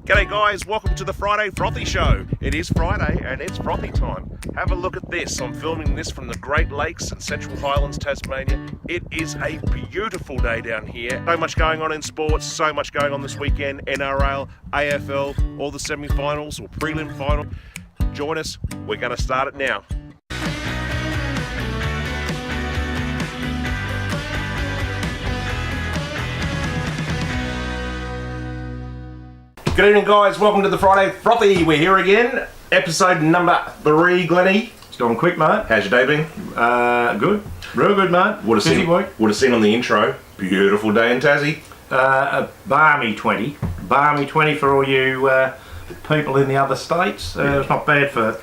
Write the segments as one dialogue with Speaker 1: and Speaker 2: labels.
Speaker 1: G'day guys, welcome to the Friday Frothy Show. It is Friday and it's frothy time. Have a look at this. I'm filming this from the Great Lakes and Central Highlands, Tasmania. It is a beautiful day down here. So much going on in sports, so much going on this weekend. NRL, AFL, all the semi-finals or prelim final. Join us, we're going to start it now. Good evening guys, welcome to the Friday Frothy. We're here again, episode number 3, Glennie.
Speaker 2: It's gone quick, mate.
Speaker 1: How's your day been?
Speaker 2: Good. Real good, mate.
Speaker 1: Would have seen on the intro, beautiful day in Tassie.
Speaker 2: Balmy 20. Balmy 20 for all you people in the other states. It's not bad for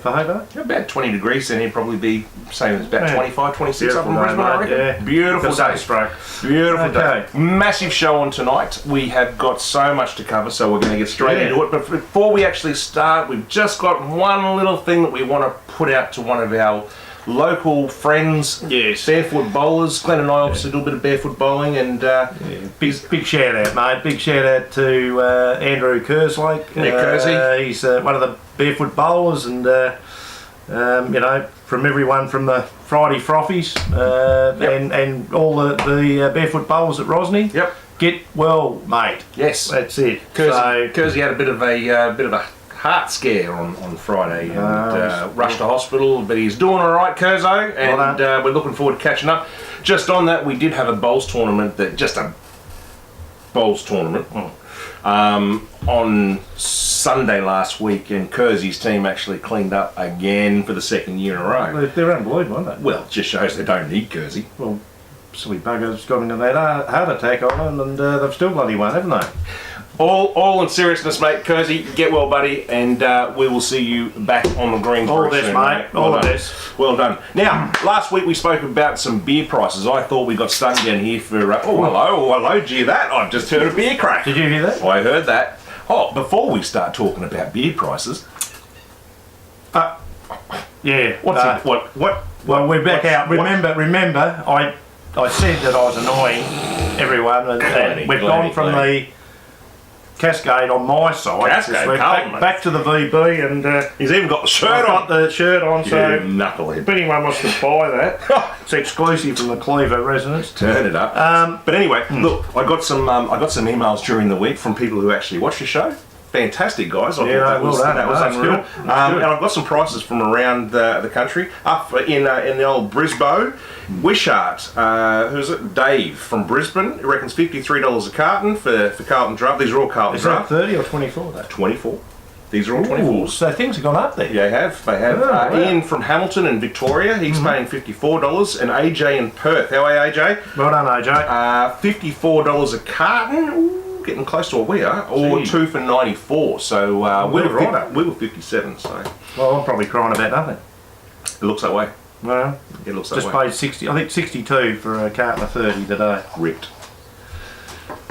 Speaker 2: Hobart.
Speaker 1: About 20 degrees and it'd probably be same as about 25, 26 up in
Speaker 2: Beautiful day,
Speaker 1: Brisbane, I
Speaker 2: mate,
Speaker 1: reckon.
Speaker 2: yeah.
Speaker 1: Beautiful day.
Speaker 2: Stroke.
Speaker 1: Beautiful day.
Speaker 2: Okay.
Speaker 1: Massive show on tonight. We have got so much to cover, so we're going to get straight into it. But before we actually start, we've just got one little thing that we want to put out to one of our local friends, barefoot bowlers. Glenn and I obviously do a bit of barefoot bowling, and
Speaker 2: Big shout out, mate. Big shout out to Andrew Kerslake.
Speaker 1: Kersey.
Speaker 2: He's one of the barefoot bowlers, and you know, from everyone from the Friday Frothies and all the barefoot bowlers at Rosny.
Speaker 1: Yep.
Speaker 2: Get well, mate.
Speaker 1: Yes,
Speaker 2: That's it.
Speaker 1: Kersey had a bit of a heart scare on Friday and rushed to hospital, but he's doing all right, Kerzo, and we're looking forward to catching up. Just on that, we did have a bowls tournament, on Sunday last week, and Kersey's team actually cleaned up again for the second year in a row.
Speaker 2: They're unbelievable, aren't they?
Speaker 1: Well, it just shows they don't need Kersey.
Speaker 2: Well, silly buggers got into that heart attack on them, and they've still bloody won, haven't they?
Speaker 1: All in seriousness, mate. Kersey, get well, buddy, and we will see you back on the green.
Speaker 2: All of this,
Speaker 1: soon,
Speaker 2: mate. All of this.
Speaker 1: Well done. Now, last week we spoke about some beer prices. I thought we got stung down here for... hello, gee that. I've just heard a beer crack.
Speaker 2: Did you hear that?
Speaker 1: I heard that. Oh, before we start talking about beer prices...
Speaker 2: Yeah.
Speaker 1: What?
Speaker 2: Well, we're back out. Remember, I said that I was annoying everyone, and we've gone from the Cascade on my side. Back to the VB, and
Speaker 1: he's even got the shirt
Speaker 2: I've
Speaker 1: on.
Speaker 2: got the shirt on, so
Speaker 1: knucklehead.
Speaker 2: if anyone wants to buy that, it's exclusive from the Cleaver residents.
Speaker 1: Turn it up. But anyway, look, I got some emails during the week from people who actually watch the show. Fantastic, guys. I thought that was unreal. And I've got some prices from around the country. Up in the old Brisbane, Wishart, who's it? Dave from Brisbane, reckons $53 a carton for Carlton Draft. These are all Carlton Draft.
Speaker 2: Is that 30 or 24 though?
Speaker 1: 24. These are all 24s.
Speaker 2: So things have gone up there.
Speaker 1: Yeah, they have.
Speaker 2: Wow.
Speaker 1: Ian from Hamilton and Victoria, he's paying $54, and AJ in Perth. How are you, AJ?
Speaker 2: Well done, AJ.
Speaker 1: $54 a carton. Ooh, getting close to what we are, or 2 for 94. So we were 57. So
Speaker 2: well, I'm probably crying about nothing.
Speaker 1: It looks that way.
Speaker 2: Well,
Speaker 1: it looks that
Speaker 2: just
Speaker 1: way.
Speaker 2: paid 60. I think 62 for a carton of 30 today.
Speaker 1: Ripped.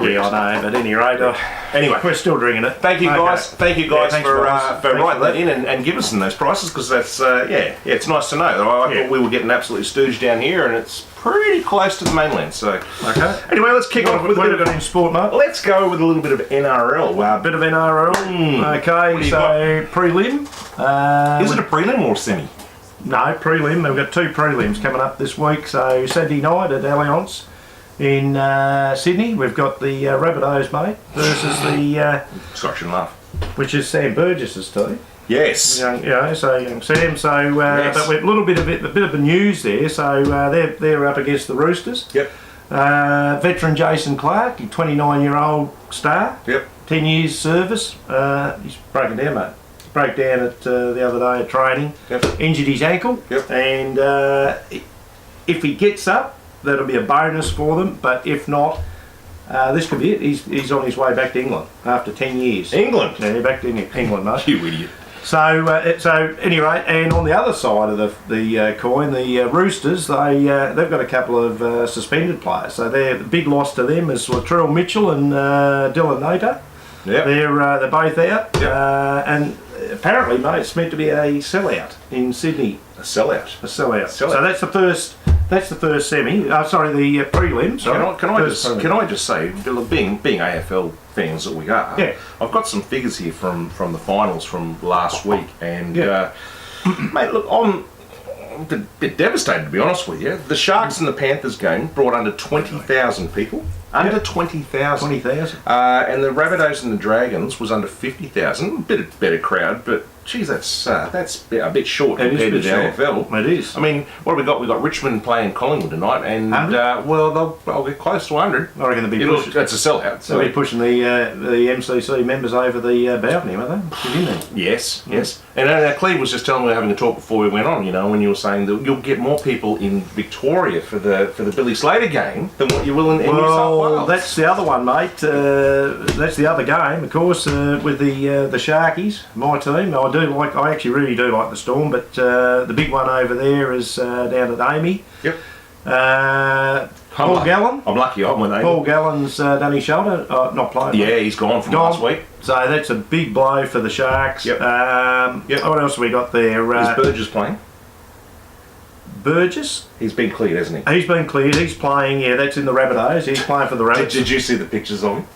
Speaker 2: Yeah, I know. But at any rate,
Speaker 1: anyway,
Speaker 2: we're still drinking it.
Speaker 1: Thank you guys. Thank you guys for writing that in and giving us those prices, because that's it's nice to know. I thought we were getting absolutely stooged down here, and it's pretty close to the mainland. So anyway, let's kick off with a bit of
Speaker 2: in sport, mate.
Speaker 1: Let's go with a little bit of NRL.
Speaker 2: A bit of NRL. Okay, so prelim.
Speaker 1: Is it a prelim or a semi?
Speaker 2: No, prelim. We've got 2 prelims coming up this week. So Saturday night at Allianz in Sydney, we've got the Rabbitohs, mate, versus the
Speaker 1: Scotch and Laugh,
Speaker 2: which is Sam Burgess's team.
Speaker 1: Yes.
Speaker 2: Young Sam. So, but with a little bit of the news there. So they're up against the Roosters.
Speaker 1: Yep.
Speaker 2: Veteran Jason Clark, 29-year-old star.
Speaker 1: Yep.
Speaker 2: 10 years service. He's broken down, mate. Broke down at the other day at training.
Speaker 1: Yep.
Speaker 2: Injured his ankle.
Speaker 1: Yep.
Speaker 2: And if he gets up, that'll be a bonus for them. But if not, this could be it. He's on his way back to England after 10 years.
Speaker 1: England?
Speaker 2: Yeah, back to England, mate.
Speaker 1: You idiot.
Speaker 2: So anyway, and on the other side of the coin, the Roosters, they've got a couple of suspended players. So the big loss to them is Latrell Mitchell and Dylan Nater.
Speaker 1: Yep.
Speaker 2: They're both out.
Speaker 1: Yep.
Speaker 2: And apparently, mate, it's meant to be a sellout in Sydney.
Speaker 1: A sellout.
Speaker 2: So that's the first That's the first semi. Sorry, the prelim. Sorry.
Speaker 1: Can I just say, being AFL fans that we are, I've got some figures here from the finals from last week, and mate, look, I'm a bit devastated, to be honest with you. The Sharks and the Panthers game brought under 20,000 people. Under 20,000.
Speaker 2: 20,000.
Speaker 1: And the Rabbitohs and the Dragons was under 50,000. Better crowd, but geez, that's a bit short compared to the AFL.
Speaker 2: It is.
Speaker 1: I mean, what have we got? We've got Richmond playing Collingwood tonight, and well, they'll get close to 100.
Speaker 2: I reckon they'll be pushing.
Speaker 1: That's a sellout.
Speaker 2: So they'll be pushing the MCC members over the balcony, aren't they?
Speaker 1: Yes. And Cleav was just telling me, having a talk before we went on, you know, when you were saying that you'll get more people in Victoria for the Billy Slater game than what you will in New South Wales.
Speaker 2: That's the other one, mate. That's the other game, of course, with the Sharkies, my team. I actually really do like the Storm, but the big one over there is down at Amy.
Speaker 1: Yep.
Speaker 2: Paul Gallen.
Speaker 1: I'm lucky I'm with Amy.
Speaker 2: Paul Gallen's done his shoulder, not playing.
Speaker 1: Yeah, he's gone from last week.
Speaker 2: So that's a big blow for the Sharks.
Speaker 1: Yep.
Speaker 2: What else have we got there?
Speaker 1: Is Burgess playing?
Speaker 2: Burgess?
Speaker 1: He's been cleared, hasn't he?
Speaker 2: He's been cleared. He's playing, that's in the Rabbitohs. He's playing for the Rabbits.
Speaker 1: Did you see the pictures of him?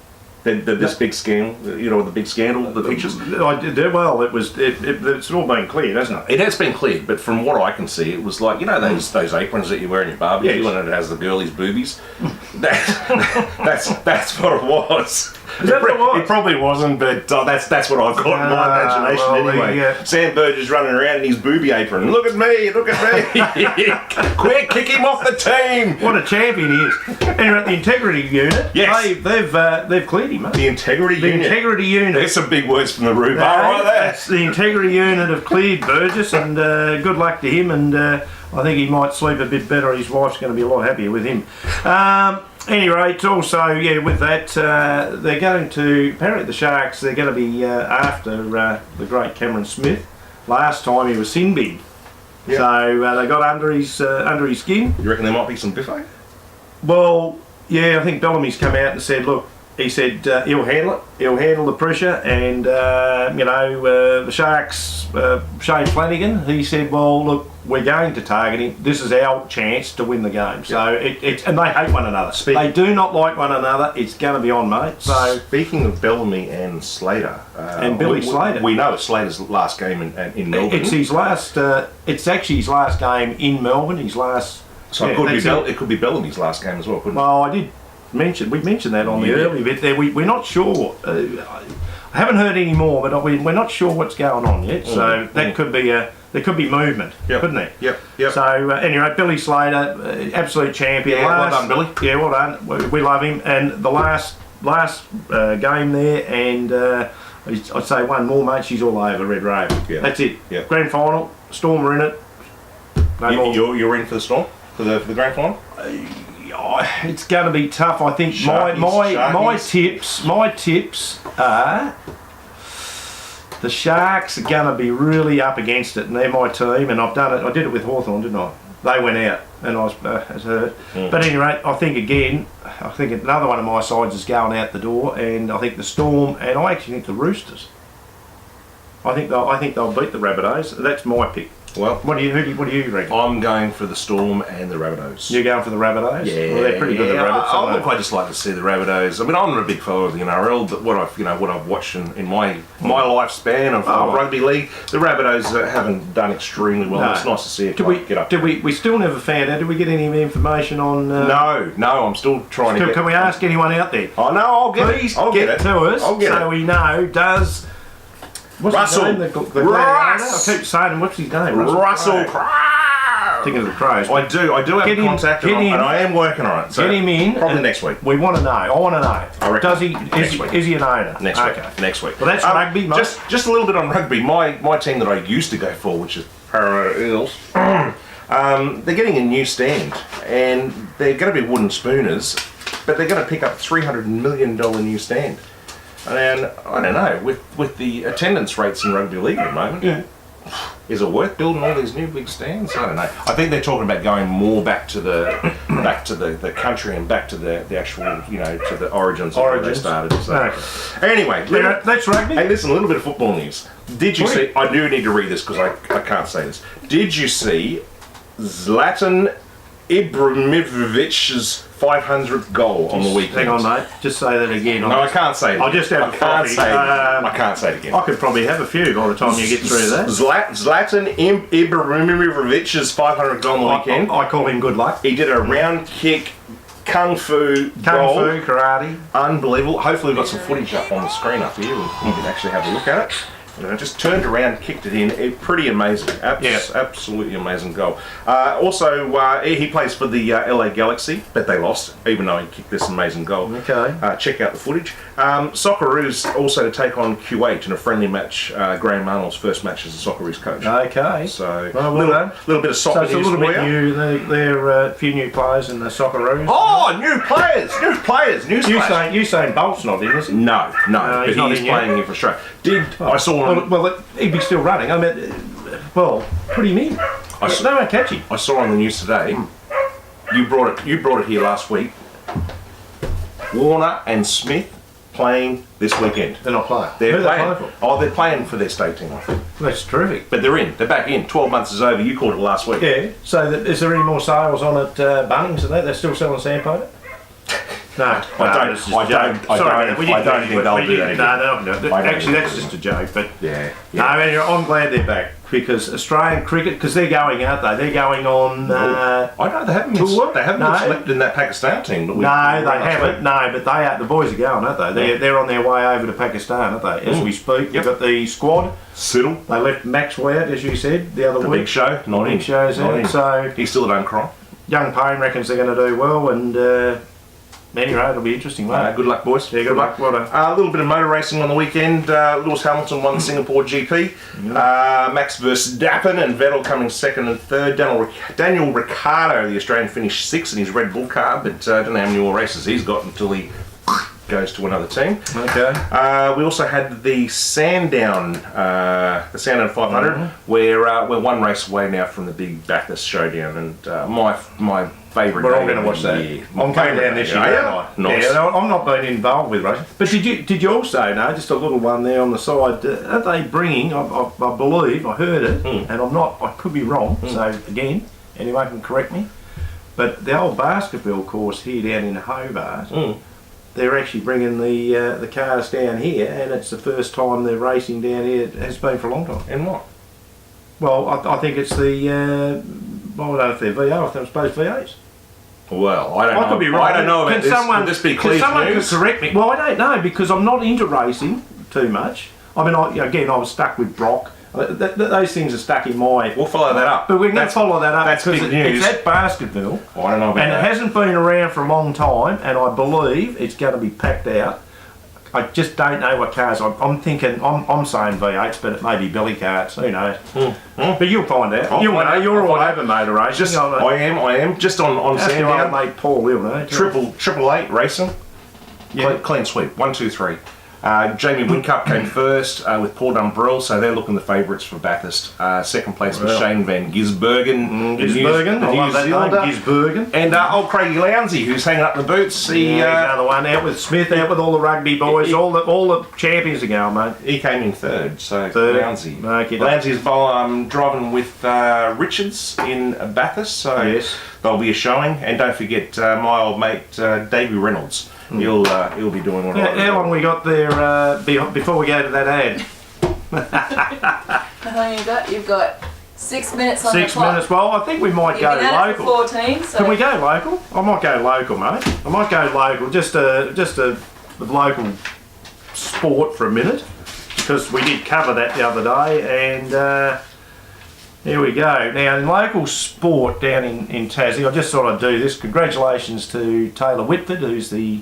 Speaker 1: This big scandal, you know, the big scandal, the pictures?
Speaker 2: I did. Well, it's all been cleared, hasn't it?
Speaker 1: It has been cleared, but from what I can see, it was like, you know, those aprons that you wear in your barbecue, and it has the girlies' boobies. That's what it was. It probably wasn't, but that's what I've got in my imagination anyway. Sam Burgess running around in his booby apron. Look at me! Quick, kick him off the team!
Speaker 2: What a champion he is! Anyway, at the integrity unit, they've cleared him. Mate.
Speaker 1: The integrity unit.
Speaker 2: The integrity unit.
Speaker 1: There's some big words from the rhubarb right there.
Speaker 2: That's the integrity unit have cleared Burgess, and good luck to him. And I think he might sleep a bit better. His wife's going to be a lot happier with him. Anyway, it's also, with that, they're going to, apparently the Sharks, they're going to be after the great Cameron Smith. Last time he was sin big. Yep. So they got under his skin.
Speaker 1: You reckon there might be some biffo?
Speaker 2: Well, I think Bellamy's come out and said, look, he said he'll handle it. He'll handle the pressure, and the Sharks, Shane Flanagan, he said, well, look, we're going to target him. This is our chance to win the game. So and they hate one another. They do not like one another. It's going to be on, mate. So
Speaker 1: speaking of Bellamy and Slater,
Speaker 2: and Billy Slater,
Speaker 1: we know it's Slater's last game in Melbourne.
Speaker 2: It's his last. It's actually his last game in Melbourne. His last.
Speaker 1: So it could be Bellamy's last game as well, couldn't it?
Speaker 2: Well, we mentioned that on the early bit there. We're not sure. I haven't heard any more, but we're not sure what's going on yet. So that could be there could be movement, couldn't there?
Speaker 1: Yep.
Speaker 2: So anyway, Billy Slater, absolute champion.
Speaker 1: Yeah, well done, Billy.
Speaker 2: Yeah, well done. We love him. And the last game there, and I'd say one more, mate. She's all over Red Raven. Yeah. That's it.
Speaker 1: Yeah.
Speaker 2: Grand final. Storm are in it.
Speaker 1: You're in for the Storm for the grand final.
Speaker 2: It's going to be tough. I think my tips are the Sharks are going to be really up against it, and they're my team. And I've done it. I did it with Hawthorn, didn't I? They went out, and I was hurt. But anyway, I think another one of my sides is going out the door, and I think the Storm, and I actually think the Roosters. I think they'll beat the Rabbitohs. That's my pick.
Speaker 1: Well,
Speaker 2: what do you reckon?
Speaker 1: I'm going for the Storm and the Rabbitohs.
Speaker 2: You're going for the Rabbitohs?
Speaker 1: Yeah,
Speaker 2: well, they're pretty good. The Rabbits.
Speaker 1: I just like to see the Rabbitohs. I mean, I'm not a big follower of the NRL, but what I've watched in my lifespan of rugby league, the Rabbitohs haven't done extremely well. No. It's nice to see it get up.
Speaker 2: We still never found out. Did we get any information on?
Speaker 1: No. I'm still trying to.
Speaker 2: Can we ask anyone out there?
Speaker 1: Oh no, I'll get it. I'll get it
Speaker 2: to us.
Speaker 1: I'll get it.
Speaker 2: So we know. Does
Speaker 1: Russell.
Speaker 2: His name? The gladiator? I keep saying, what's his name?
Speaker 1: Russell Crowe.
Speaker 2: Thinking of the Crows.
Speaker 1: I do have contact and I am working on it. So
Speaker 2: get him in.
Speaker 1: Probably next week.
Speaker 2: We want to know. I want to know.
Speaker 1: I reckon.
Speaker 2: Does he? Is he an owner?
Speaker 1: Next week. Next week.
Speaker 2: Well, that's rugby, mate.
Speaker 1: Just a little bit on rugby. My team that I used to go for, which is Parramatta Eels, they're getting a new stand, and they're going to be wooden spooners, but they're going to pick up $300 million new stand. And I don't know, with the attendance rates in rugby league at the moment, is it worth building all these new big stands? I don't know. I think they're talking about going more back to the country and back to the actual, to the origins of where they started. So. Anyway,
Speaker 2: that's rugby.
Speaker 1: Hey, listen, a little bit of football news. Did you see? I do need to read this because I can't say this. Did you see Zlatan Ibrahimovic's 500th goal on the weekend.
Speaker 2: Hang on, mate. Just say that again.
Speaker 1: No, I can't say it.
Speaker 2: I'll just have
Speaker 1: I can't say it. I can't say it again.
Speaker 2: I could probably have a few by the time you get through that.
Speaker 1: Zlatan Ibrahimovic's 500th goal on the weekend.
Speaker 2: I call him good luck.
Speaker 1: He did a round kick, kung fu goal.
Speaker 2: Karate.
Speaker 1: Unbelievable. Hopefully we've got some footage up on the screen up here and you can actually have a look at it. Just turned around, kicked it in. Pretty amazing. Absolutely amazing goal. Also, he plays for the LA Galaxy, but they lost, even though he kicked this amazing goal.
Speaker 2: Okay.
Speaker 1: Check out the footage. Socceroos also to take on Kuwait in a friendly match. Graham Arnold's first match as a Socceroos coach.
Speaker 2: Okay.
Speaker 1: So,
Speaker 2: well done.
Speaker 1: Little bit of soccer
Speaker 2: news. So it's a little bit new. There are a few new players in the Socceroos.
Speaker 1: Oh, new players!
Speaker 2: You saying Bolt's not in, is he?
Speaker 1: No, but he's playing here for Australia. I saw him.
Speaker 2: Well, he'd be still running. I mean, pretty neat. They won't catch him.
Speaker 1: I saw on the news today. You brought it here last week. Warner and Smith playing this weekend.
Speaker 2: They're not playing.
Speaker 1: They're playing for? Oh, they're playing for their state team, I think.
Speaker 2: That's terrific.
Speaker 1: But they're in. They're back in. 12 months is over. You called it last week.
Speaker 2: Yeah. So is there any more sales on at Bunnings? They're still selling sandpaper? No, I don't think they'll do that. No, actually, that's just a joke. But
Speaker 1: yeah.
Speaker 2: No, I'm glad they're back because Australian cricket, because they're going, aren't they? They're going on.
Speaker 1: I know they haven't. They haven't been selected in that Pakistan team.
Speaker 2: No, they haven't. No, but they are. The boys are going, aren't they? They're on their way over to Pakistan, aren't they? As we speak, you've got the squad.
Speaker 1: Siddle.
Speaker 2: They left Maxwell out, as you said, the other week.
Speaker 1: Big Show, not in.
Speaker 2: Big Show's out. So
Speaker 1: he still don't cry.
Speaker 2: Young Payne reckons they're going to do well, and. Anyway, it'll be interesting, mate.
Speaker 1: Good luck, boys.
Speaker 2: Yeah, good luck. Well done.
Speaker 1: A little bit of motor racing on the weekend. Lewis Hamilton won the Singapore GP. Max Verstappen and Vettel coming second and third. Daniel Ricciardo, the Australian, finished sixth in his Red Bull car, but I don't know how many more races he's got until he goes to another team.
Speaker 2: Okay.
Speaker 1: We also had the Sandown 500, where we're one race away now from the big Bathurst showdown, and my favourite.
Speaker 2: We're all going to watch that. I'm coming down this year.
Speaker 1: Nice.
Speaker 2: Yeah, I'm not being involved with racing. But did you also know, just a little one there on the side, are they bringing? I believe I heard it, and I could be wrong. So again, anyone can correct me. But the old basketball course here down in Hobart. They're actually bringing the cars down here, and it's the first time they're racing down here. It has been for a long time.
Speaker 1: And what?
Speaker 2: Well, I think it's the. I don't know if they're VO, if they're supposed V8s.
Speaker 1: Well, I don't know.
Speaker 2: I could be wrong.
Speaker 1: I don't know about this. Could this be Cleav's
Speaker 2: someone
Speaker 1: news?
Speaker 2: could correct me. Well, I don't know because I'm not into racing too much. I mean, I was stuck with Brock. Those things are stuck in my...
Speaker 1: We'll follow that up.
Speaker 2: But we're going to follow that up
Speaker 1: because
Speaker 2: it's at Baskerville.
Speaker 1: I don't know about
Speaker 2: that. And it hasn't been around for a long time, and I believe it's going to be packed out. I just don't know what cars. I'm thinking, I'm saying V8s, but it may be belly carts. Who knows? But you'll find out. You'll know. You're all over motor racing.
Speaker 1: I am. Just on Sandown.
Speaker 2: Mate Paul, you'll know.
Speaker 1: Triple eight racing. Yeah. Clean sweep. 1, 2, 3. Jamie Whincup came first with Paul Dumbrell, so they're looking the favourites for Bathurst. Second place was Shane Van Gisbergen.
Speaker 2: Gisbergen.
Speaker 1: And old Craigie Lownsey, who's hanging up the boots. He's
Speaker 2: another one out with Smith, out with all the rugby boys. All the champions are going, mate.
Speaker 1: He came in third, so Lownsey. Lownsey's driving with Richards in Bathurst, so there'll be a showing. And don't forget my old mate Davey Reynolds. He'll be doing one.
Speaker 2: How long we got there before we go to that ad?
Speaker 3: How long you got? You've got 6 minutes on the clock.
Speaker 2: 6 minutes. Well, I think we might go local.
Speaker 3: 14. So.
Speaker 2: Can we go local? I might go local, mate. I might go local. Just a local sport for a minute because we did cover that the other day and. Here we go. Now, in local sport down in Tassie, I just thought I'd do this. Congratulations to Taylor Whitford, who's the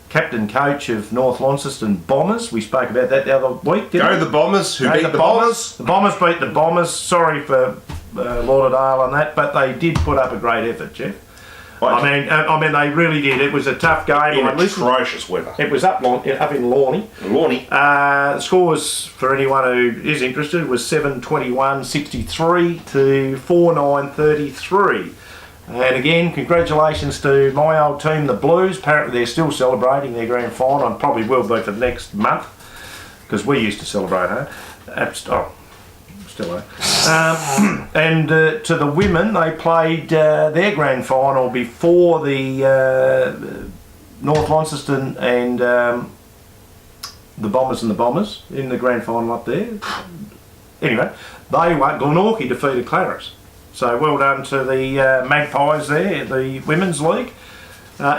Speaker 2: captain coach of North Launceston Bombers. We spoke about that the other week, didn't we?
Speaker 1: Go the Bombers, who beat the Bombers.
Speaker 2: The Bombers beat the Bombers. Sorry for Lauderdale on that, but they did put up a great effort, Jeff. I mean, they really did. It was a tough game.
Speaker 1: In atrocious weather.
Speaker 2: It was up in Lornie. The scores, for anyone who is interested, was 7:21.63 to 4:9.33. And again, congratulations to my old team, the Blues. Apparently they're still celebrating their grand final and probably will be for the next month because we used to celebrate, huh? still are. And to the women, they played their grand final before the North Launceston and the Bombers in the grand final up there. Anyway, they won. Glenorchy defeated Clarence. So well done to the Magpies there, the Women's League.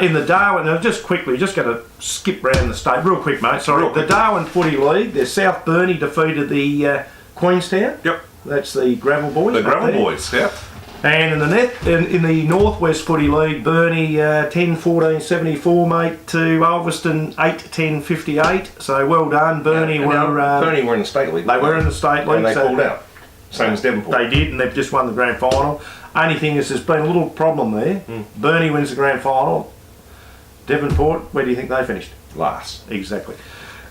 Speaker 2: In the Darwin, and just quickly, just going to skip round the state real quick, mate. Sorry, the Darwin Footy League. The South Burnie defeated the Queenstown.
Speaker 1: Yep,
Speaker 2: that's the Gravel Boys.
Speaker 1: The Gravel Boys. Yep.
Speaker 2: And in the Northwest Footy League, Burnie 10-14-74, mate, to Ulverston 8-10-58. So well done, Burnie.
Speaker 1: Burnie were in the state league.
Speaker 2: They were in the state league,
Speaker 1: and they pulled out. Same as Devonport.
Speaker 2: They did, and they've just won the grand final. Only thing is, there's been a little problem there. Burnie wins the grand final. Devonport, where do you think they finished?
Speaker 1: Last.
Speaker 2: Exactly.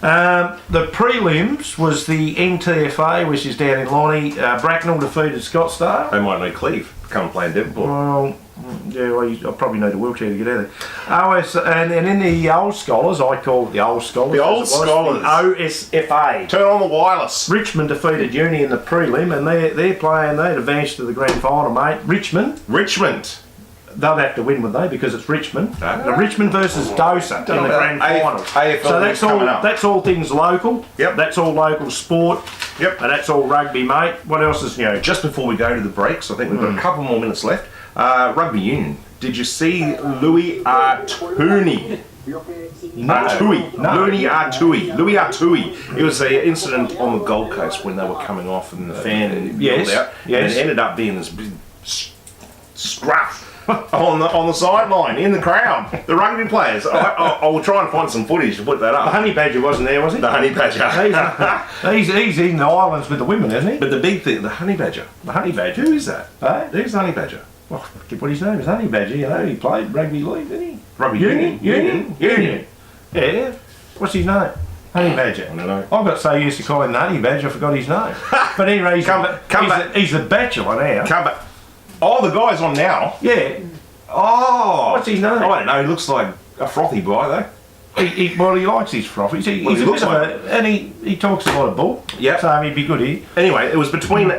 Speaker 2: The prelims was the NTFA, which is down in Lonnie. Bracknell defeated Scottsdale.
Speaker 1: They might need Cleav to come and play in Devonport.
Speaker 2: Well, I probably need a wheelchair to get out of there. And in the old scholars, I call it the old scholars.
Speaker 1: The old scholars.
Speaker 2: The OSFA.
Speaker 1: Turn on the wireless.
Speaker 2: Richmond defeated Uni in the prelim, and they're playing. They'd advanced to the grand final, mate. Richmond. They'll have to win, would they? Because it's Richmond. The Richmond versus Dosa in the grand final. So that's all things local.
Speaker 1: Yep.
Speaker 2: That's all local sport.
Speaker 1: Yep.
Speaker 2: And that's all rugby, mate. What else is new?
Speaker 1: Just before we go to the breaks, I think we've got a couple more minutes left. Rugby union. Did you see Louis Artui? Louis Artui. It was an incident on the Gold Coast when they were coming off and the fan yelled out. And it ended up being this big scruff on the sideline in the crowd. The rugby players. I will try and find some footage to put that up.
Speaker 2: The Honey Badger wasn't there, was he?
Speaker 1: The Honey Badger.
Speaker 2: he's in the islands with the women, isn't he?
Speaker 1: But the big thing, the Honey Badger.
Speaker 2: The Honey Badger.
Speaker 1: Who is that?
Speaker 2: Who's
Speaker 1: the Honey Badger?
Speaker 2: Well, I forget what his name is. Honey Badger. You know, he played rugby league, didn't he?
Speaker 1: Rugby union.
Speaker 2: Yeah. What's his name? Honey Badger.
Speaker 1: I don't know.
Speaker 2: I've got so used to calling him the Honey Badger, I forgot his name. But anyway, he's the Bachelor now.
Speaker 1: Come back. Oh, the guy's on now.
Speaker 2: Yeah.
Speaker 1: Oh.
Speaker 2: What's his name?
Speaker 1: I don't know. He looks like a frothy guy, though.
Speaker 2: He likes his frothy. He looks like and he talks a lot of bull.
Speaker 1: Yeah.
Speaker 2: So he'd be good here.
Speaker 1: Anyway, it's between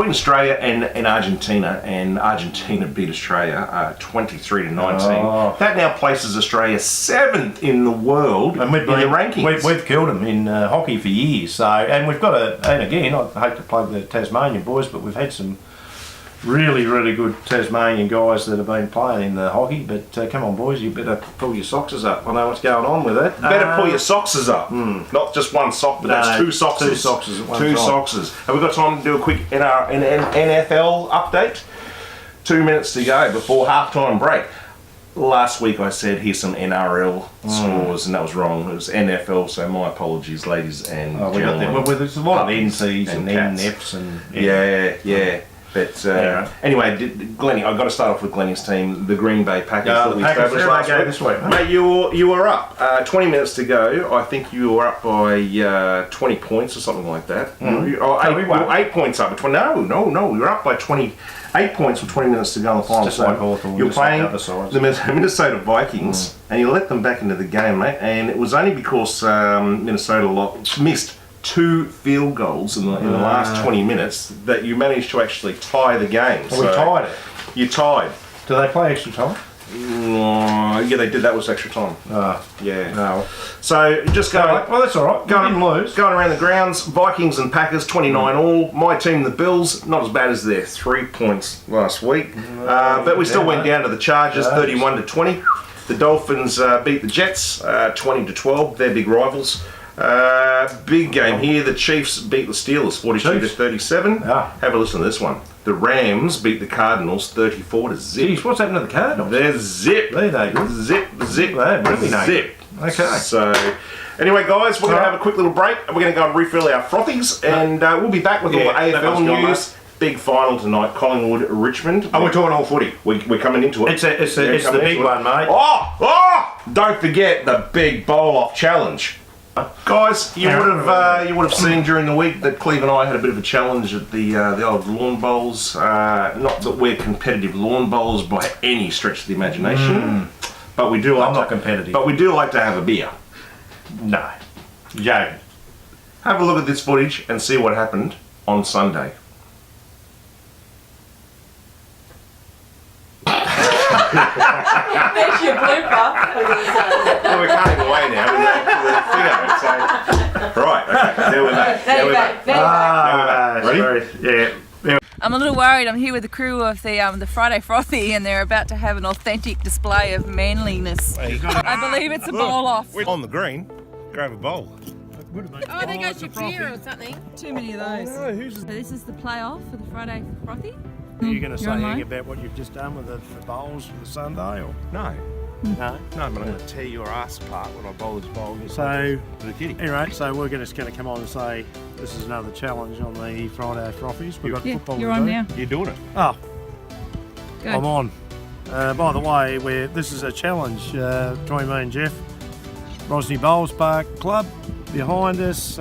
Speaker 1: Australia and Argentina, and Argentina beat Australia 23-19.
Speaker 2: Oh.
Speaker 1: That now places Australia 7th in the world in the rankings.
Speaker 2: We've killed them in hockey for years. So, and we've got and again, I hate to plug the Tasmanian boys, but we've had some really, really good Tasmanian guys that have been playing in the hockey, but come on boys, you better pull your soxes up. I know what's going on with it.
Speaker 1: Better pull your soxes up. Not just one sock, but that's two soxes.
Speaker 2: Two soxes at one time.
Speaker 1: Two soxes. Have we got time to do a quick NFL update? 2 minutes to go before halftime break. Last week I said here's some NRL scores, and that was wrong. It was NFL, so my apologies, ladies and gentlemen.
Speaker 2: Well, there's a lot of NCs and NFs and...
Speaker 1: Yeah. But anyway, Glennie, I've got to start off with Glennie's team, the Green Bay Packers that we established last week.
Speaker 2: This week,
Speaker 1: mate, you were up. 20 minutes to go. I think you were up by 20 points or something like that.
Speaker 2: We won.
Speaker 1: 8 points up. No. You're up by 28 points with 20 minutes to go on the final side. You're playing the Minnesota Vikings, and you let them back into the game, mate. And it was only because Minnesota missed 2 field goals in the last 20 minutes that you managed to actually tie the game.
Speaker 2: Well, we tied it.
Speaker 1: You tied.
Speaker 2: Do they play extra time?
Speaker 1: Yeah, they did. That was extra time. Yeah.
Speaker 2: No.
Speaker 1: So just going.
Speaker 2: Well, that's all right. Going
Speaker 1: around the grounds. Vikings and Packers 29 all. My team, the Bills, not as bad as their 3 points last week, but we still went down to the Chargers 31-20. The Dolphins beat the Jets 20-12. They're big rivals. Big game here. The Chiefs beat the Steelers 42-37. Have a listen to this one. The Rams beat the Cardinals 34-0.
Speaker 2: Jeez, what's happened to the Cardinals?
Speaker 1: They're zip.
Speaker 2: There they go.
Speaker 1: Zip.
Speaker 2: They're really
Speaker 1: zip.
Speaker 2: Okay.
Speaker 1: So, anyway, guys, we're going to have a quick little break. We're going to go and refill our frothies, and we'll be back with all the AFL news. Big final tonight, Collingwood, Richmond.
Speaker 2: Oh, we're talking all footy.
Speaker 1: We're coming into it.
Speaker 2: It's the big one, mate.
Speaker 1: Oh! Don't forget the big bowl-off challenge. Guys, you would have seen during the week that Cleav and I had a bit of a challenge at the old lawn bowls. Not that we're competitive lawn bowls by any stretch of the imagination, but we do like.
Speaker 2: I'm not competitive.
Speaker 1: But we do like to have a beer.
Speaker 2: No, Joe.
Speaker 1: Have a look at this footage and see what happened on Sunday.
Speaker 3: There's your blooper.
Speaker 1: Well, we're cutting away now with the video, so... Right, okay, there we're back.
Speaker 3: There you go.
Speaker 1: Ready?
Speaker 2: Yeah.
Speaker 4: I'm a little worried. I'm here with the crew of the Friday Frothy, and they're about to have an authentic display of manliness. I believe it's a bowl off.
Speaker 1: We're on the green. Grab a bowl.
Speaker 4: Oh, there goes your beer or something. Too many of those.
Speaker 1: Oh, no,
Speaker 4: So this is the play-off for the Friday Frothy.
Speaker 2: Are you going to say
Speaker 4: online?
Speaker 2: anything about what you've just done with the bowls for the Sunday? Or?
Speaker 1: No.
Speaker 2: No?
Speaker 1: No, but I'm going to tear your ass apart when I bowl this bowl.
Speaker 2: So,
Speaker 1: to the kitty.
Speaker 2: anyway, so we're just going to come on and say this is another challenge on the Friday Frothies. We've got football
Speaker 4: you're
Speaker 2: to
Speaker 4: on
Speaker 2: do.
Speaker 4: now.
Speaker 1: You're doing it.
Speaker 2: Oh,
Speaker 4: Go.
Speaker 2: I'm on. By the way, this is a challenge between me and Jeff. Rosny Bowls Park Club behind us,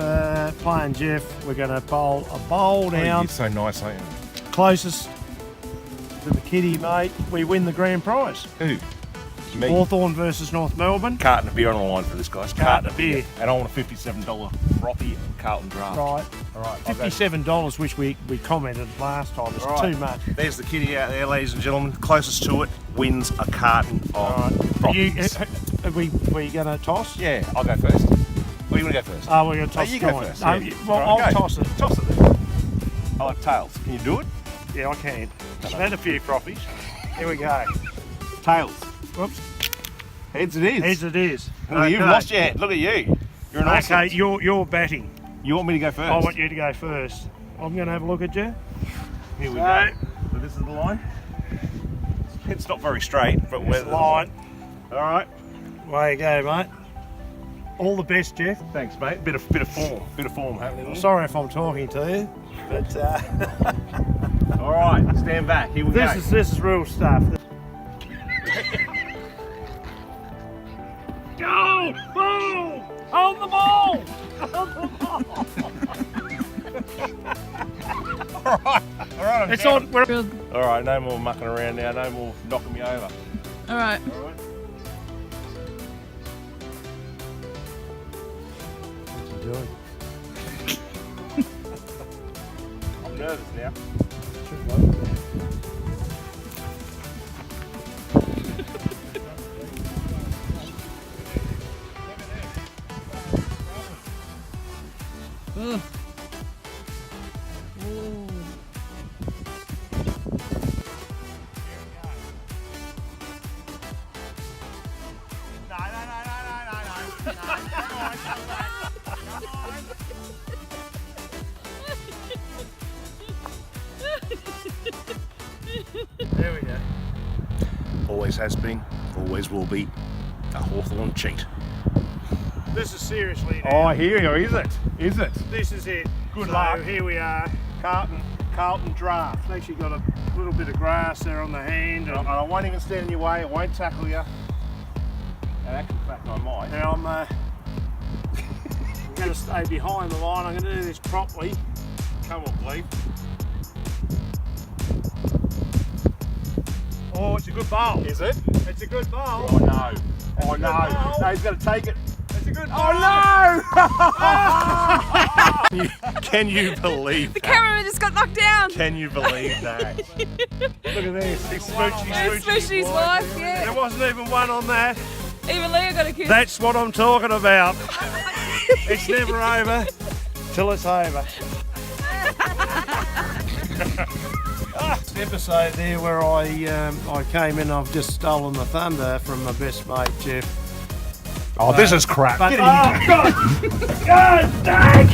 Speaker 2: playing Jeff. We're going to bowl a bowl down.
Speaker 1: You're so nice, aren't you?
Speaker 2: Closest to the kitty, mate. We win the grand prize.
Speaker 1: Who? Me.
Speaker 2: Hawthorn versus North Melbourne.
Speaker 1: Carton of beer on the line for this, guys.
Speaker 2: Carton of beer.
Speaker 1: And I want a $57 frothy Carlton draft.
Speaker 2: Right.
Speaker 1: All right. I'll go.
Speaker 2: $57, which we commented last time, is
Speaker 1: Right.
Speaker 2: too much.
Speaker 1: There's the kitty out there, ladies and gentlemen. Closest to it wins a carton of frothies.
Speaker 2: Are we going to toss?
Speaker 1: Yeah, I'll go first. Or you want to go first?
Speaker 2: Oh, we're going to toss
Speaker 1: you
Speaker 2: a
Speaker 1: go
Speaker 2: coin.
Speaker 1: first.
Speaker 2: No,
Speaker 1: Yeah.
Speaker 2: well,
Speaker 1: All right,
Speaker 2: I'll
Speaker 1: go.
Speaker 2: toss it.
Speaker 1: Toss it then. I like tails. Can you do it?
Speaker 2: Yeah, I can. I've had a few frothies. Here we go.
Speaker 1: Tails.
Speaker 2: Whoops.
Speaker 1: Heads it is.
Speaker 2: Heads it is.
Speaker 1: Well, you've lost your head. Look at you. You're an awesome.
Speaker 2: Okay, you're batting.
Speaker 1: You want me to go first?
Speaker 2: I want you to go first. I'm going to have a look at you.
Speaker 1: Here we go. So this is the line. It's not very straight, but
Speaker 2: This
Speaker 1: we're
Speaker 2: line.
Speaker 1: All right.
Speaker 2: Way you go, mate. All the best, Jeff.
Speaker 1: Thanks, mate. Bit of form happening.
Speaker 2: I'm sorry if I'm talking to you, but
Speaker 1: All right, stand back. Here we go.
Speaker 2: this is real stuff. Go! Ball! On the ball!
Speaker 1: All right, I'm
Speaker 2: It's
Speaker 1: down.
Speaker 2: on. We're
Speaker 1: All right, no more mucking around now. No more knocking me over.
Speaker 4: All right.
Speaker 1: All right.
Speaker 2: What's he doing?
Speaker 1: I'm nervous now.
Speaker 4: Ugh.
Speaker 2: There we go.
Speaker 1: Always has been, always will be, a Hawthorn cheat.
Speaker 2: This is seriously.
Speaker 1: Oh, I hear you. Is it? Is it?
Speaker 2: This is it.
Speaker 1: Good
Speaker 2: So
Speaker 1: luck.
Speaker 2: Here we are.
Speaker 1: Carlton draft.
Speaker 2: It's actually got a little bit of grass there on the hand.
Speaker 1: And I won't even stand in your way. I won't tackle you. And actual fact, I might.
Speaker 2: Now I'm going to stay behind the line. I'm going to do this properly.
Speaker 1: Come on, Cleav.
Speaker 2: Oh, it's a good bowl.
Speaker 1: Is it?
Speaker 2: It's a good bowl.
Speaker 1: Oh no. Oh
Speaker 2: good
Speaker 1: no.
Speaker 2: bowl.
Speaker 1: No, he's going to take it.
Speaker 2: It's a good bowl.
Speaker 1: Oh no! Can you believe
Speaker 4: The
Speaker 1: that?
Speaker 4: cameraman just got knocked down.
Speaker 1: Can you believe that?
Speaker 2: Look at this. He's
Speaker 4: Especially his wife, yeah.
Speaker 2: There wasn't even one on that.
Speaker 4: Even Leah got a kiss.
Speaker 2: That's what I'm talking about. It's never over till it's over. Episode there where I came in, I've just stolen the thunder from my best mate Jeff.
Speaker 1: Oh, this is crap.
Speaker 2: But, oh God! God dang!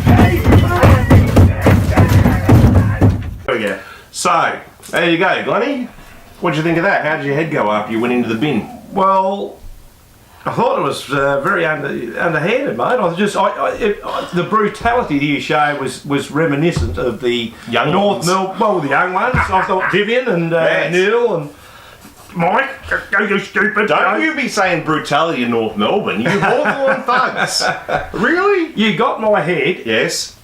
Speaker 1: There we go. So, there you go, Glennie. What did you think of that? How did your head go after you went into the bin?
Speaker 2: Well, I thought it was very underhanded, mate. The brutality of your show was reminiscent of the
Speaker 1: Young
Speaker 2: North
Speaker 1: ones.
Speaker 2: Melbourne. Well, the young ones. I thought Vivian and
Speaker 1: Yes.
Speaker 2: Neil and Mike. Go, you stupid!
Speaker 1: Don't you be saying brutality in North Melbourne. You Hawthorn thugs. Really?
Speaker 2: You got my head.
Speaker 1: Yes.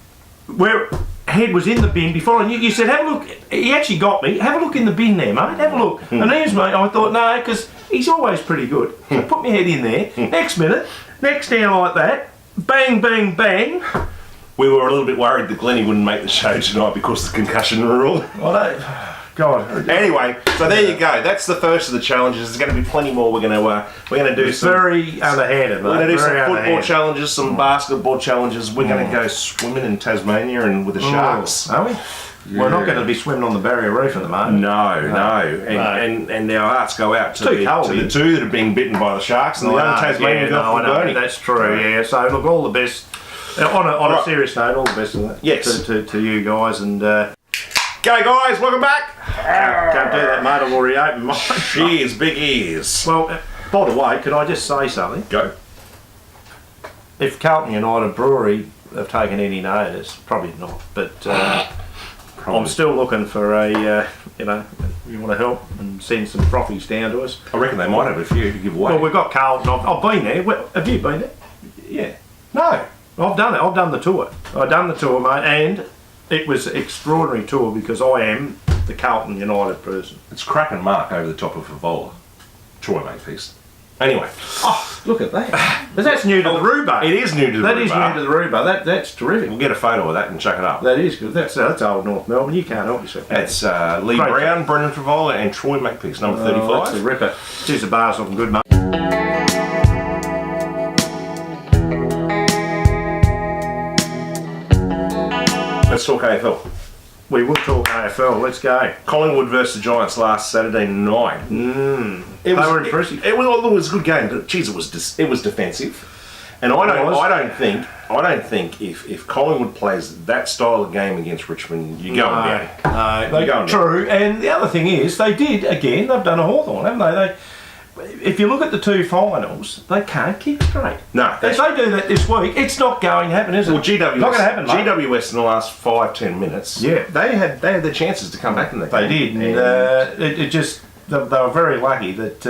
Speaker 2: Where head was in the bin before I knew. You said, "Have a look." He actually got me. Have a look in the bin there, mate. Have a look. And there's me. I thought, no, because he's always pretty good. So I put my head in there. Next minute, next down like that. Bang, bang, bang.
Speaker 1: We were a little bit worried that Glennie wouldn't make the show tonight because of the concussion rule.
Speaker 2: Well, God.
Speaker 1: Anyway, so there you go. That's the first of the challenges. There's going to be plenty more. We're going to do some
Speaker 2: very underhanded.
Speaker 1: We're going to do some football challenges, some basketball challenges. We're going to go swimming in Tasmania and with the sharks.
Speaker 2: Are we? Yeah. We're not going to be swimming on the Barrier Reef at the moment.
Speaker 1: No. And our hearts go out to the two that have been bitten by the sharks and the other Tasmanian got for burning.
Speaker 2: That's true. Yeah. So look, all the best. On a serious note, all the best of that.
Speaker 1: Yes.
Speaker 2: To you guys and.
Speaker 1: G'day guys, welcome back.
Speaker 2: Don't do that, mate. I've already opened mine.
Speaker 1: Cheers, big ears.
Speaker 2: Well, by the way, could I just say something?
Speaker 1: Go.
Speaker 2: If Carlton United Brewery have taken any notice, probably not, but I'm still looking for a, you want to help and send some frothies down to us.
Speaker 1: I reckon they might have a few to give away.
Speaker 2: Well, we've got Carlton. I've been there. Have you been there?
Speaker 1: Yeah. No.
Speaker 2: I've done it. I've done the tour. I've done the tour, mate, and it was an extraordinary tour because I am the Carlton United person.
Speaker 1: It's cracking mark over the top of Frivolity. Troy Makepeace. Anyway.
Speaker 2: Oh, look at that. That's new to the Rhubarb.
Speaker 1: It is new to the Rhubarb.
Speaker 2: That is new to the Rhubarb. That's terrific.
Speaker 1: We'll get a photo of that and chuck it up.
Speaker 2: That is good. That's old North Melbourne. You can't help yourself.
Speaker 1: That's Lee Brown, Brendan Frivolity and Troy Makepeace, number 35.
Speaker 2: That's a ripper. Cheers, the bar's looking good, mate.
Speaker 1: Let's talk AFL.
Speaker 2: We will talk AFL. Let's go.
Speaker 1: Collingwood versus the Giants last Saturday night.
Speaker 2: They were impressive.
Speaker 1: It was a good game, but geez, it was defensive. And I don't think if Collingwood plays that style of game against Richmond, you're going down.
Speaker 2: True. And the other thing is, they've done a Hawthorn, haven't they? If you look at the two finals, they can't kick straight.
Speaker 1: No.
Speaker 2: If they do that this week, it's not going to happen, is it?
Speaker 1: Well, GWS,
Speaker 2: not going to happen, mate.
Speaker 1: GWS in the last 5-10 minutes, they had the chances to come back in the game.
Speaker 2: They did. And they were very lucky that,